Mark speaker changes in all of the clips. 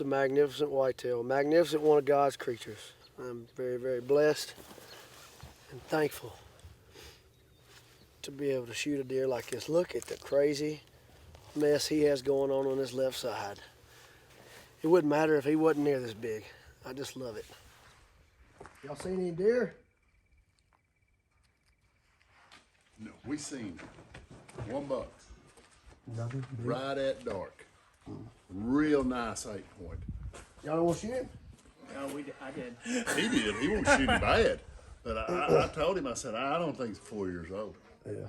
Speaker 1: a magnificent whitetail, magnificent one of God's creatures. I'm very, very blessed and thankful to be able to shoot a deer like this. Look at the crazy mess he has going on his left side. It wouldn't matter if he wasn't near this big. I just love it. Y'all seen any deer?
Speaker 2: No, we seen one buck.
Speaker 1: Nothing.
Speaker 2: Right at dark. Real nice 8-point.
Speaker 1: Y'all don't want to shoot him?
Speaker 3: No, I did.
Speaker 2: He did. He won't shoot him bad. But I told him, I said, I don't think he's 4 years old.
Speaker 1: Yeah.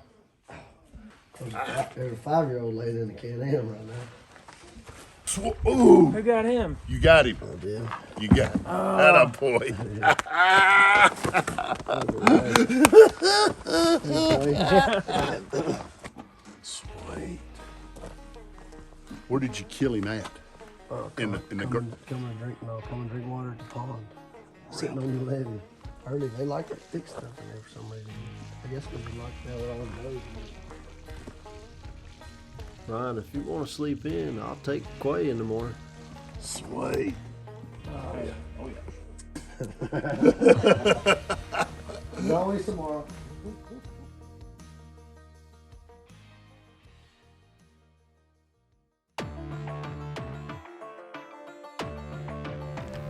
Speaker 1: There's a 5-year-old laying in the Can-Am right now.
Speaker 2: Ooh!
Speaker 3: Who got him?
Speaker 2: You got him.
Speaker 1: I did.
Speaker 2: You got him. Atta boy. Sweet. Where did you kill him at? In the
Speaker 1: Come and drink water at the pond. Sitting on the levee. Early, they like to stick stuff in there for some reason. I guess because they like to have it on the nose. Ryan, if you want to sleep in, I'll take Quay in the morning.
Speaker 2: Sweet.
Speaker 3: Oh yeah.
Speaker 1: Always tomorrow.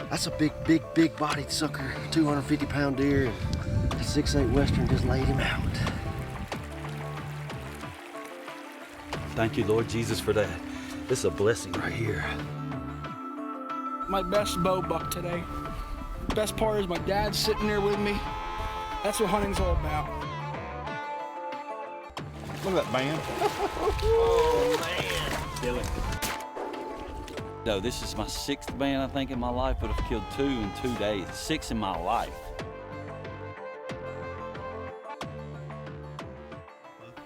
Speaker 1: That's a big bodied sucker, 250-pound deer. A 6'8" Western just laid him out.
Speaker 4: Thank you, Lord Jesus, for that. This is a blessing right here.
Speaker 5: My best bow buck today. Best part is my dad's sitting there with me. That's what hunting's all about.
Speaker 2: Look at that band.
Speaker 3: Oh man. Kill it.
Speaker 4: No, this is my 6th band, I think, in my life, but I've killed 2 in 2 days. 6 in my life.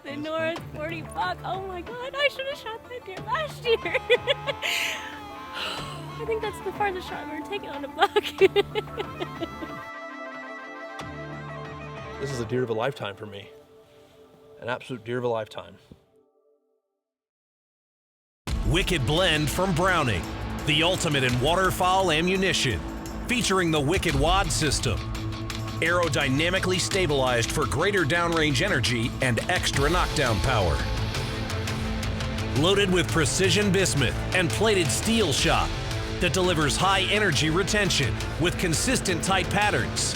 Speaker 6: The North 40 buck. Oh my God, I should have shot that deer last year. I think that's the farthest shot I've ever taken on a buck.
Speaker 7: This is a deer of a lifetime for me. An absolute deer of a lifetime.
Speaker 8: Wicked Blend from Browning, the ultimate in waterfowl ammunition, featuring the Wicked Wad system. Aerodynamically stabilized for greater downrange energy and extra knockdown power. Loaded with precision bismuth and plated steel shot that delivers high energy retention with consistent tight patterns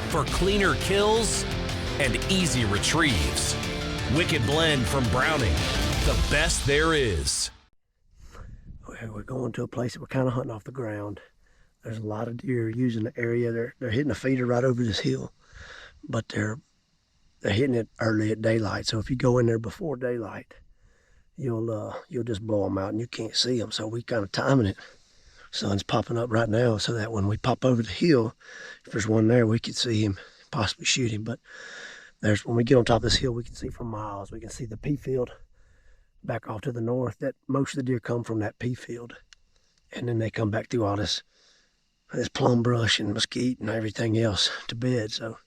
Speaker 8: for cleaner kills and easy retrieves. Wicked Blend from Browning, the best there is.
Speaker 1: We're going to a place that we're kind of hunting off the ground. There's a lot of deer using the area. They're hitting a feeder right over this hill, but they're hitting it early at daylight. So if you go in there before daylight, you'll just blow them out and you can't see them. So we kind of timing it. Sun's popping up right now, so that when we pop over the hill, if there's one there, we could see him, possibly shoot him. But when we get on top of this hill, we can see for miles. We can see the pea field back off to the north. That most of the deer come from that pea field, and then they come back through all this plum brush and mesquite and everything else to bed. So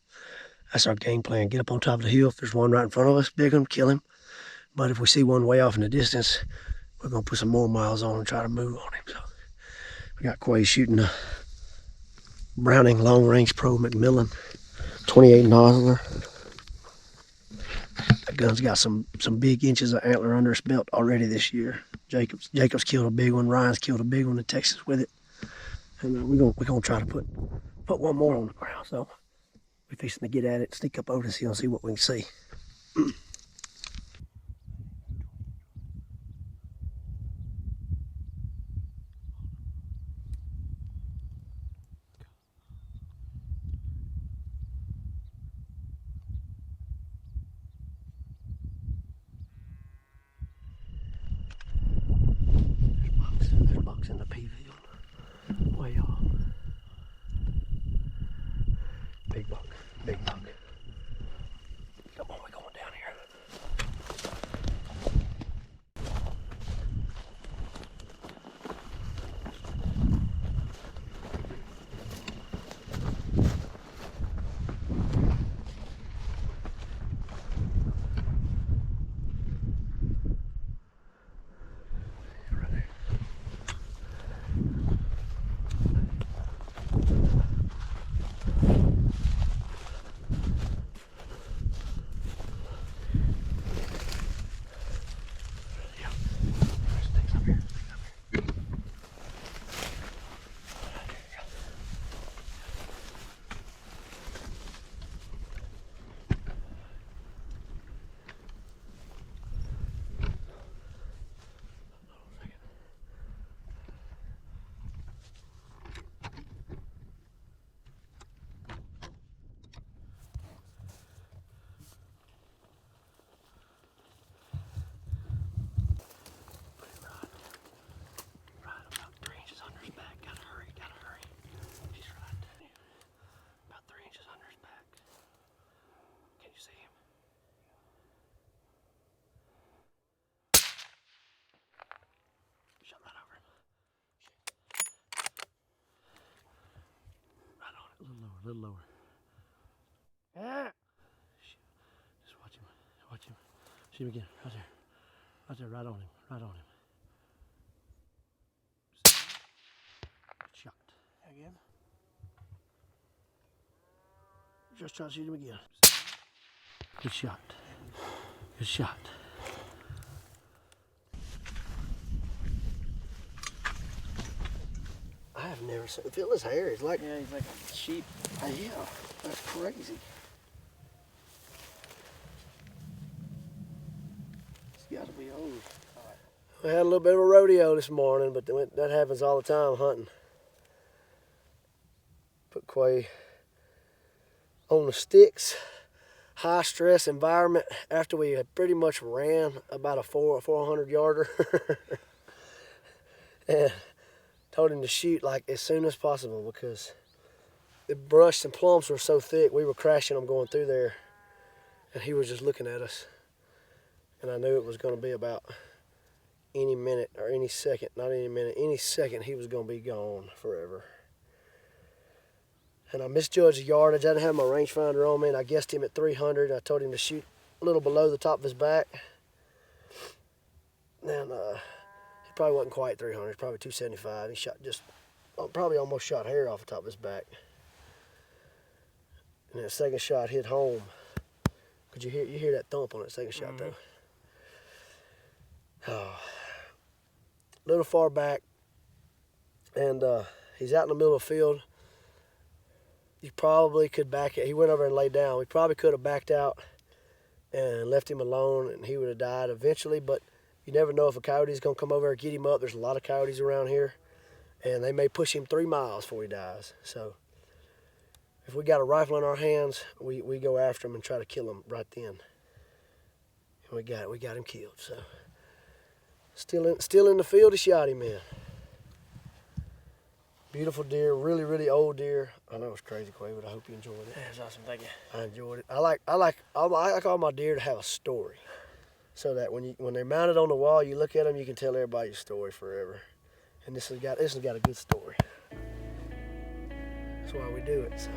Speaker 1: that's our game plan. Get up on top of the hill. If there's one right in front of us, big one, kill him. But if we see one way off in the distance, we're gonna put some more miles on and try to move on him. So we got Quay shooting a Browning Long Range Pro Macmillan 28 nozzler. That gun's got some big inches of antler under its belt already this year. Jacob's killed a big one. Ryan's killed a big one in Texas with it. And we're gonna try to put one more on the ground. So we're fixing to get at it, sneak up over this hill and see what we can see. There's bucks in the pea field. Way off. Big buck. Big buck. Come on, we're going down here. Right there. You see him? Shot right over him. Right on it. A little lower. Ah! Shit. Just watch him. Watch him. See him again. Right there. Right there. Right on him. Right on him. Good shot. Again. Just try to shoot him again. Good shot. Good shot. I have never seen. Feel his hair. He's like.
Speaker 3: Yeah, he's like a sheep.
Speaker 1: Yeah, that's crazy. He's got to be old. We had a little bit of a rodeo this morning, but that happens all the time hunting. Put Quay on the sticks, high stress environment after we had pretty much ran about a 400 yarder. And told him to shoot like as soon as possible because the brush and plums were so thick, we were crashing them going through there. And he was just looking at us. And I knew it was going to be about any minute or any second, not any minute, any second he was going to be gone forever. And I misjudged the yardage. I didn't have my rangefinder on me, and I guessed him at 300. I told him to shoot a little below the top of his back. And he probably wasn't quite 300, probably 275. He shot just, probably almost shot hair off the top of his back. And that second shot hit home. Could you hear that thump on that second shot though? Oh, a little far back, and he's out in the middle of the field. You probably could back it. He went over and laid down. We probably could have backed out and left him alone, and he would have died eventually. But you never know if a coyote's gonna come over and get him up. There's a lot of coyotes around here, and they may push him 3 miles before he dies. So if we got a rifle in our hands, we go after him and try to kill him right then. And we got him killed. So still in the field, he shot him in. Beautiful deer, really, really old deer. I know it's crazy, Quay, but I hope you enjoyed it.
Speaker 3: Yeah, it's awesome. Thank you.
Speaker 1: I enjoyed it. I like all my deer to have a story, so that when they're mounted on the wall, you look at them, you can tell everybody your story forever. And this has got a good story. That's why we do it. So.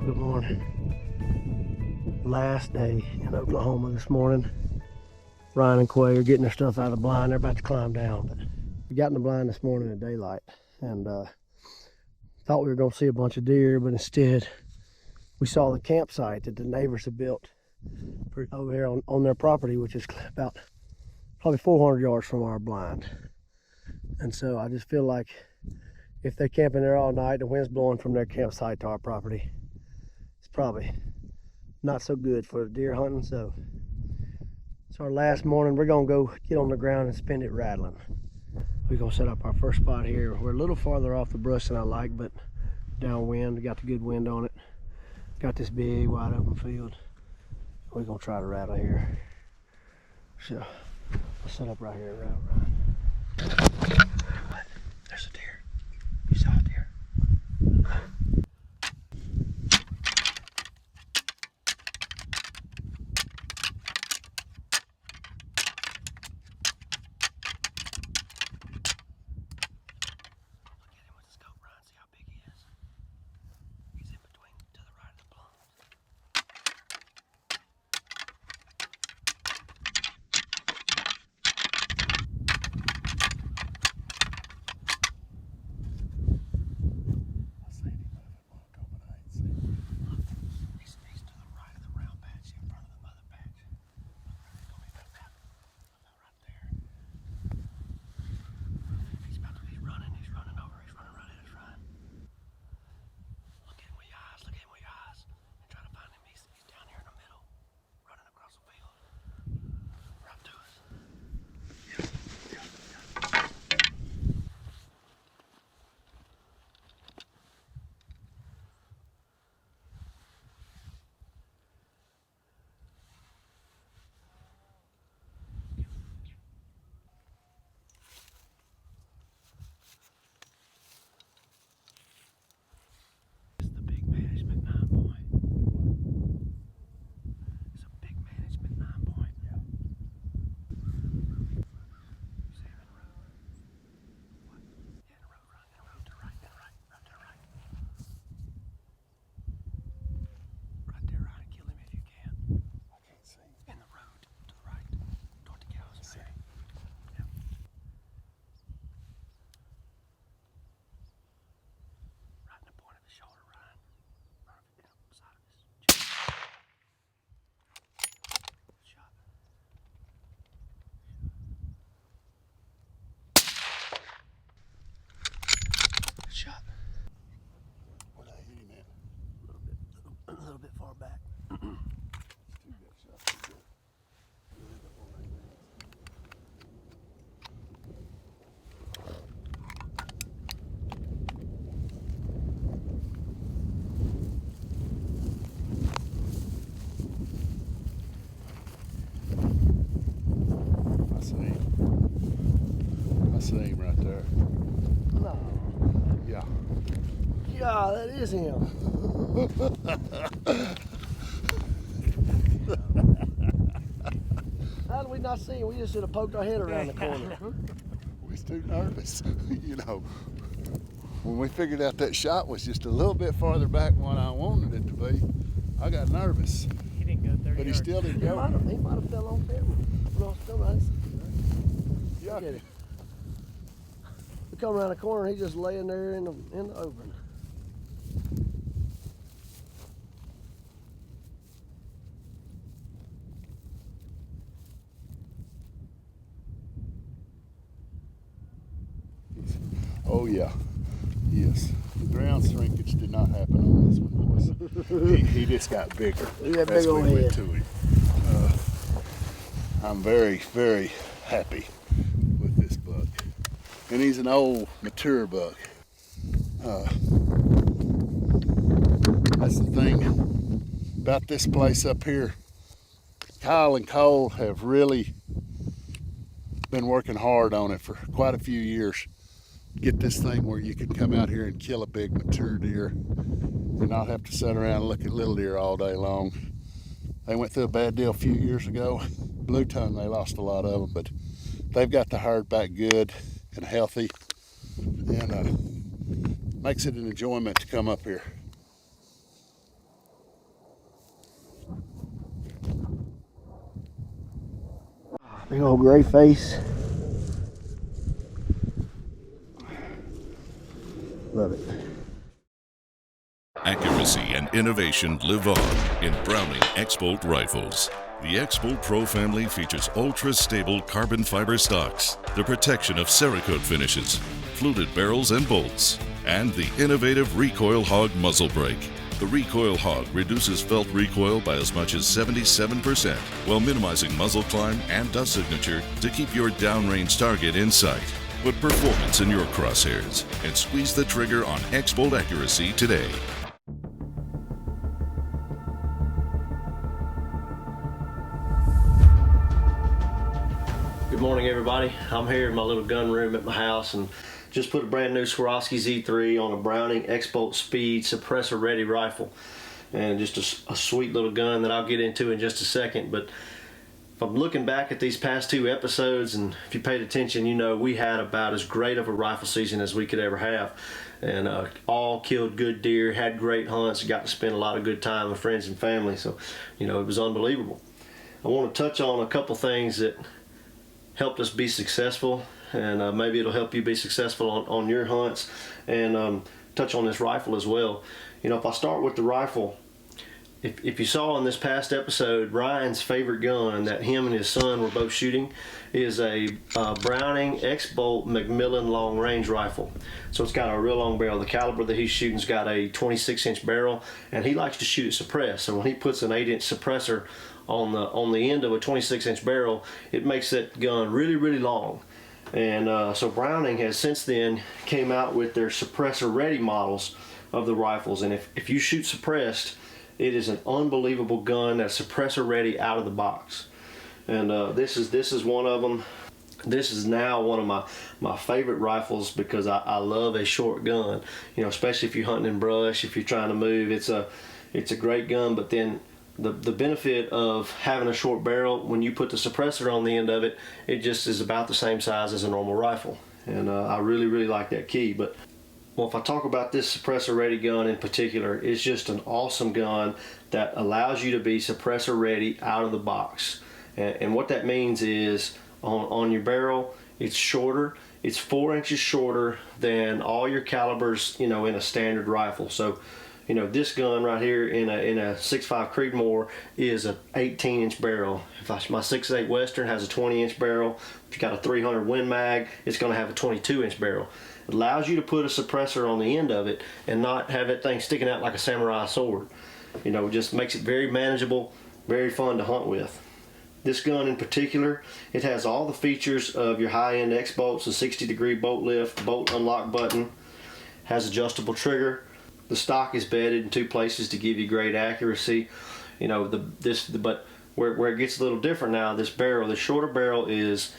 Speaker 1: Good morning. Last day in Oklahoma this morning. Ryan and Quay are getting their stuff out of the blind. They're about to climb down. But we got in the blind this morning at daylight and thought we were going to see a bunch of deer, but instead we saw the campsite that the neighbors have built over here on their property, which is about probably 400 yards from our blind. And so I just feel like if they're camping there all night, the wind's blowing from their campsite to our property, probably not so good for deer hunting. So it's our last morning. We're gonna go get on the ground and spend it rattling. We're gonna set up our first spot here. We're a little farther off the brush than I like, but downwind, we got the good wind on it. Got this big wide open field. We're gonna try to rattle here. So I'll set up right here and rattle. There's a deer. You saw a deer.
Speaker 2: there.
Speaker 1: No.
Speaker 2: Yeah.
Speaker 1: Yeah, that is him. How did we not see him? We just should have poked our head around the corner.
Speaker 2: We was too nervous. You know, when we figured out that shot was just a little bit farther back than what I wanted it to be, I got nervous.
Speaker 3: He didn't go 30
Speaker 2: But he
Speaker 3: yards.
Speaker 2: still didn't
Speaker 1: He
Speaker 2: go.
Speaker 1: might have fell on camera. No, still not.
Speaker 2: Yeah.
Speaker 1: Look at him. We come around the corner, he's just laying there in the open.
Speaker 2: Oh yeah. Yes. The ground shrinkage did not happen on this one, boys. he just got bigger
Speaker 1: Look at that
Speaker 2: as
Speaker 1: big
Speaker 2: we
Speaker 1: old
Speaker 2: went
Speaker 1: head.
Speaker 2: to him. I'm very, very happy with this buck. And he's an old, mature buck. That's the thing about this place up here. Kyle and Cole have really been working hard on it for quite a few years. Get this thing where you can come out here and kill a big mature deer and not have to sit around and look at little deer all day long. They went through a bad deal a few years ago. Blue tongue, they lost a lot of them, but they've got the herd back good and healthy, and makes it an enjoyment to come up here.
Speaker 1: Big old gray face. Love it.
Speaker 9: Accuracy and innovation live on in Browning X-Bolt rifles. The X-Bolt Pro family features ultra-stable carbon fiber stocks, the protection of Cerakote finishes, fluted barrels and bolts, and the innovative Recoil Hog muzzle brake. The Recoil Hog reduces felt recoil by as much as 77% while minimizing muzzle climb and dust signature to keep your downrange target in sight. Put performance in your crosshairs and squeeze the trigger on X-Bolt accuracy today.
Speaker 7: Good morning, everybody. I'm here in my little gun room at my house and just put a brand new Swarovski Z3 on a Browning X-Bolt Speed suppressor ready rifle, and just a sweet little gun that I'll get into in just a second. But if I'm looking back at these past two episodes, and if you paid attention, you know we had about as great of a rifle season as we could ever have, and all killed good deer, had great hunts, got to spend a lot of good time with friends and family. So you know, it was unbelievable. I want to touch on a couple things that helped us be successful, and maybe it'll help you be successful on your hunts, and touch on this rifle as well. You know, if I start with the rifle, if you saw in this past episode, Ryan's favorite gun that him and his son were both shooting is a Browning X-Bolt McMillan long range rifle. So it's got a real long barrel. The caliber that he's shooting's got a 26-inch barrel, and he likes to shoot it suppressed. So when he puts an 8-inch suppressor on the end of a 26-inch barrel, it makes that gun really, really long. And so Browning has since then came out with their suppressor ready models of the rifles, and if you shoot suppressed, it is an unbelievable gun that's suppressor ready out of the box. And this is one of them. This is now one of my favorite rifles because I love a short gun. You know, especially if you're hunting in brush, if you're trying to move, it's a great gun. But then the benefit of having a short barrel, when you put the suppressor on the end of it, it just is about the same size as a normal rifle. And I really, really like that key. But well, if I talk about this suppressor ready gun in particular, it's just an awesome gun that allows you to be suppressor ready out of the box. And what that means is on your barrel, it's shorter. It's 4 inches shorter than all your calibers, you know, in a standard rifle. So, you know, this gun right here in a 6.5 Creedmoor is an 18-inch barrel. My 6.8 Western has a 20-inch barrel. If you got a 300 Win Mag, it's going to have a 22-inch barrel. It allows you to put a suppressor on the end of it and not have that thing sticking out like a samurai sword. You know, it just makes it very manageable, very fun to hunt with. This gun in particular, it has all the features of your high-end X-Bolts, a 60-degree bolt lift, bolt unlock button, has adjustable trigger. The stock is bedded in two places to give you great accuracy. You know, but where it gets a little different now, this barrel, the shorter barrel is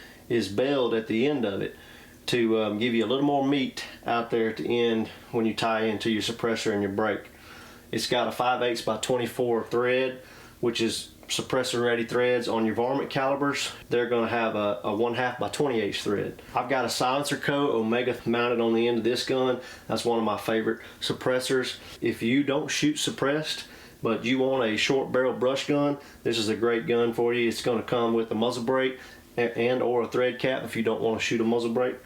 Speaker 7: belled at the end of it. to give you a little more meat out there at the end when you tie into your suppressor and your brake. It's got a 5/8 by 24 thread, which is suppressor ready threads. On your varmint calibers, they're going to have a 1/2 by 28 thread. I've got a silencer coat Omega mounted on the end of this gun. That's one of my favorite suppressors. If you don't shoot suppressed, but you want a short barrel brush gun, this is a great gun for you. It's going to come with a muzzle brake and or a thread cap if you don't want to shoot a muzzle brake,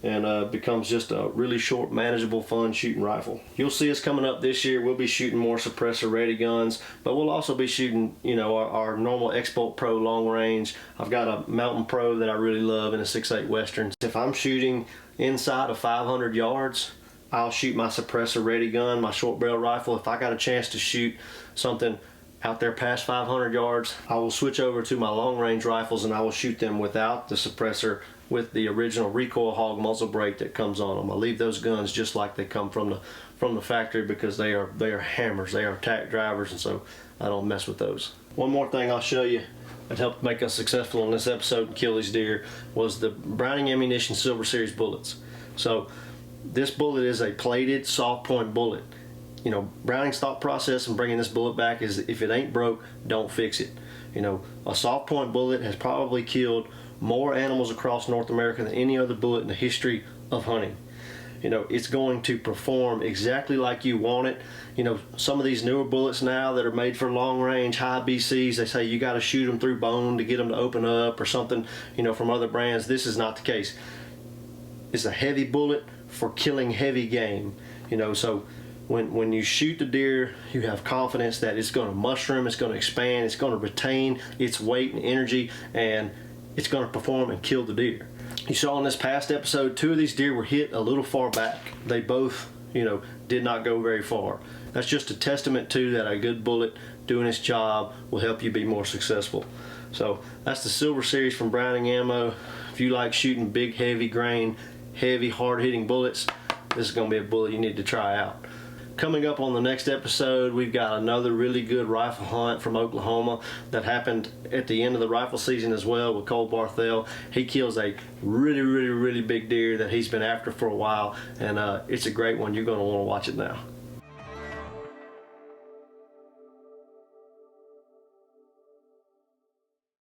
Speaker 7: and becomes just a really short, manageable, fun shooting rifle. You'll see us coming up this year. We'll be shooting more suppressor ready guns, but we'll also be shooting, you know, our normal X-Bolt Pro long range. I've got a Mountain Pro that I really love in a 6.8 Western. If I'm shooting inside of 500 yards, I'll shoot my suppressor ready gun, my short barrel rifle. If I got a chance to shoot something out there past 500 yards, I will switch over to my long range rifles and I will shoot them without the suppressor, with the original recoil hog muzzle brake that comes on them. I leave those guns just like they come from the factory, because they are hammers, they are tack drivers, and so I don't mess with those. One more thing I'll show you that helped make us successful in this episode and kill these deer was the Browning Ammunition Silver Series bullets. So this bullet is a plated soft point bullet. You know, Browning's thought process in bringing this bullet back is, if it ain't broke, don't fix it. You know, a soft point bullet has probably killed more animals across North America than any other bullet in the history of hunting. You know, it's going to perform exactly like you want it. You know, some of these newer bullets now that are made for long range, high BCs, they say you got to shoot them through bone to get them to open up or something, you know, from other brands. This is not the case. It's a heavy bullet for killing heavy game. You know, so when you shoot the deer, you have confidence that it's going to mushroom, it's going to expand, it's going to retain its weight and energy, and it's going to perform and kill the deer. You saw in this past episode, 2 of these deer were hit a little far back. They both, you know, did not go very far. That's just a testament to that a good bullet doing its job will help you be more successful. So that's the Silver Series from Browning Ammo. If you like shooting big, heavy grain, heavy, hard-hitting bullets, this is going to be a bullet you need to try out. Coming up on the next episode, we've got another really good rifle hunt from Oklahoma that happened at the end of the rifle season as well with Cole Barthel. He kills a really big deer that he's been after for a while, and it's a great one. You're going to want to watch it now.